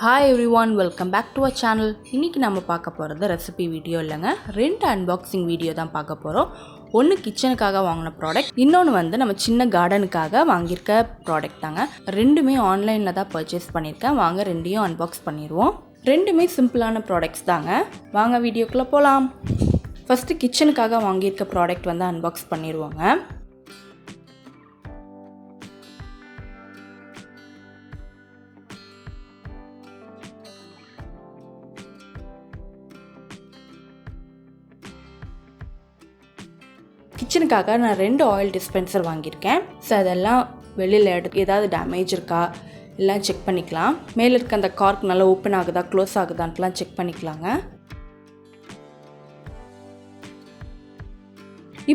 Hi everyone, welcome back to our channel. இன்னைக்கு நம்ம பார்க்க போறது ரெசிபி வீடியோ இல்லங்க, ரெண்டு அன்பாக்சிங் வீடியோ தான் பார்க்க போறோம். ஒன்னு கிச்சனுக்காக வாங்கின ப்ராடக்ட், இன்னொன்னு வந்து நம்ம சின்ன கார்டனுக்காக வாங்கியிருக்க ப்ராடக்ட் தாங்க. ரெண்டுமே ஆன்லைன்ல தான் பர்ச்சேஸ் பண்ணியிருக்கேன். வாங்க ரெண்டையும் அன்பாக்ஸ் பண்ணிடுவோம். ரெண்டுமே சிம்பிளான ப்ராடக்ட்ஸ் தாங்க. வாங்க வீடியோக்குள்ள போகலாம். ஃபர்ஸ்ட் கிச்சனுக்காக வாங்கியிருக்க ப்ராடக்ட் வந்து அன்பாக்ஸ் பண்ணிடுவோங்க. கிச்சனுக்காக நான் 2 ஆயில் டிஸ்பென்சர் வாங்கியிருக்கேன். ஸோ அதெல்லாம் வெளியில் ஏதாவது டேமேஜ் இருக்கா எல்லாம் செக் பண்ணிக்கலாம். மேலே இருக்க அந்த கார்க் நல்லா ஓப்பன் ஆகுதா க்ளோஸ் ஆகுதான்ட்டுலாம் செக் பண்ணிக்கலாங்க.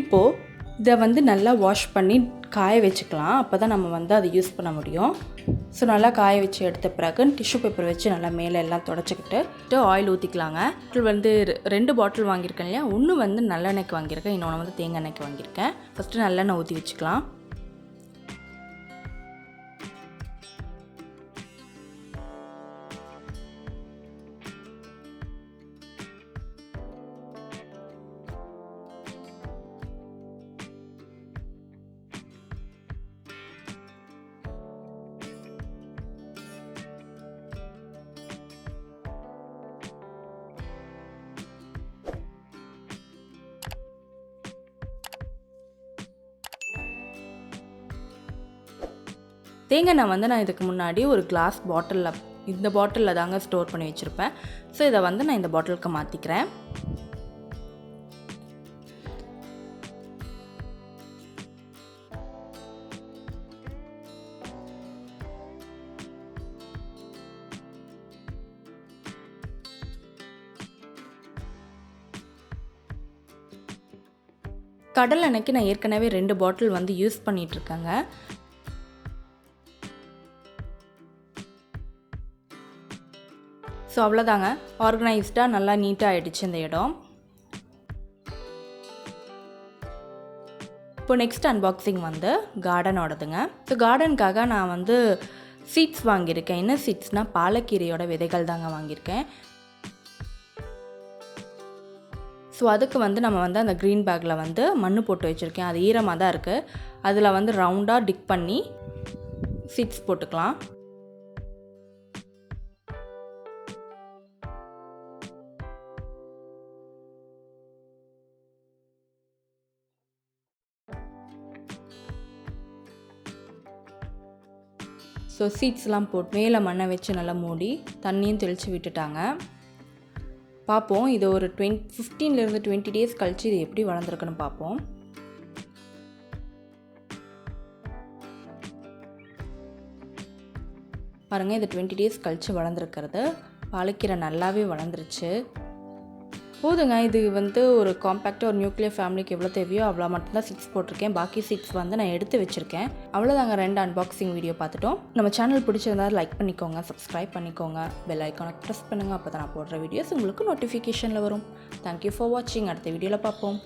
இப்போது இதை வந்து நல்லா வாஷ் பண்ணி காய வச்சுக்கலாம். அப்போ தான் நம்ம வந்து அதை யூஸ் பண்ண முடியும். ஸோ நல்லா காய வச்சு எடுத்த பிறகு டிஷ்யூ பேப்பர் வச்சு நல்லா மேலே எல்லாம் தொடச்சிக்கிட்டு ஆயில் ஊற்றிக்கலாங்க. வந்து 2 பாட்டில் வாங்கியிருக்கேன் இல்லையா, ஒன்று வந்து நல்லெண்ணெய்க்கு வாங்கியிருக்கேன், இன்னொன்று வந்து தேங்காய் எண்ணெய்க்கு வாங்கியிருக்கேன். ஃபஸ்ட்டு நல்லெண்ணெய் ஊற்றி வச்சுக்கலாம். தேங்காய் வந்து நான் இதுக்கு முன்னாடி ஒரு கிளாஸ் பாட்டிலில், இந்த பாட்டிலில் தாங்க ஸ்டோர் பண்ணி வச்சுருப்பேன். ஸோ இதை வந்து நான் இந்த பாட்டிலுக்கு மாற்றிக்கிறேன். கடல் எண்ணெய்க்கு நான் ஏற்கனவே 2 பாட்டில் வந்து யூஸ் பண்ணிகிட்ருக்கேங்க. ஸோ அவ்வளோதாங்க, ஆர்கனைஸ்டாக நல்லா நீட்டாக ஆகிடுச்சு இந்த இடம். இப்போ நெக்ஸ்ட் அன்பாக்சிங் வந்து கார்டனோடதுங்க. ஸோ கார்டனுக்காக நான் வந்து சீட்ஸ் வாங்கியிருக்கேன். என்ன சீட்ஸ்னால் பாலக்கீரையோட விதைகள் தாங்க வாங்கியிருக்கேன். ஸோ அதுக்கு வந்து நம்ம வந்து அந்த க்ரீன் பேக்கில் வந்து மண் போட்டு வச்சுருக்கேன். அது ஈரமாக தான் இருக்குது. அதில் வந்து ரவுண்டாக டிக் பண்ணி சீட்ஸ் போட்டுக்கலாம். ஸோ சீட்ஸ்லாம் போட்டு மேலே மண்ணை வச்சு நல்லா மூடி தண்ணியும் தெளித்து விட்டுட்டாங்க. பார்ப்போம், இது ஒரு 15 to 20 days கழித்து இது எப்படி வளர்ந்துருக்குன்னு பார்ப்போம். பாருங்கள், இது 20 days கழித்து வளர்ந்துருக்கிறது. பாலக்கீரை நல்லாவே வளர்ந்துருச்சு. போதுங்க, இது வந்து ஒரு காம்பேக்டாக ஒரு நியூக்ளியர் ஃபேமிலிக்கு எவ்வளோ தேவையோ அவ்வளோ மட்டும்தான் சீட்ஸ் போட்டிருக்கேன். பாக்கி சீட்ஸ் வந்து நான் எடுத்து வச்சுருக்கேன். அவ்வளோதாங்க, 2 அன்பாக்சிங் வீடியோ பார்த்துட்டோம். நம்ம சேனல் பிடிச்சிருந்தா லைக் பண்ணிக்கோங்க, சப்ஸ்கிரைப் பண்ணிக்கோங்க, பெல் ஐக்கானை ப்ரெஸ் பண்ணுங்கள். அப்போ தான் நான் போடுற வீடியோஸ் உங்களுக்கு நோட்டிஃபிகேஷனில் வரும். தேங்க்யூ ஃபார் வாட்சிங். அடுத்த வீடியோவில் பார்ப்போம்.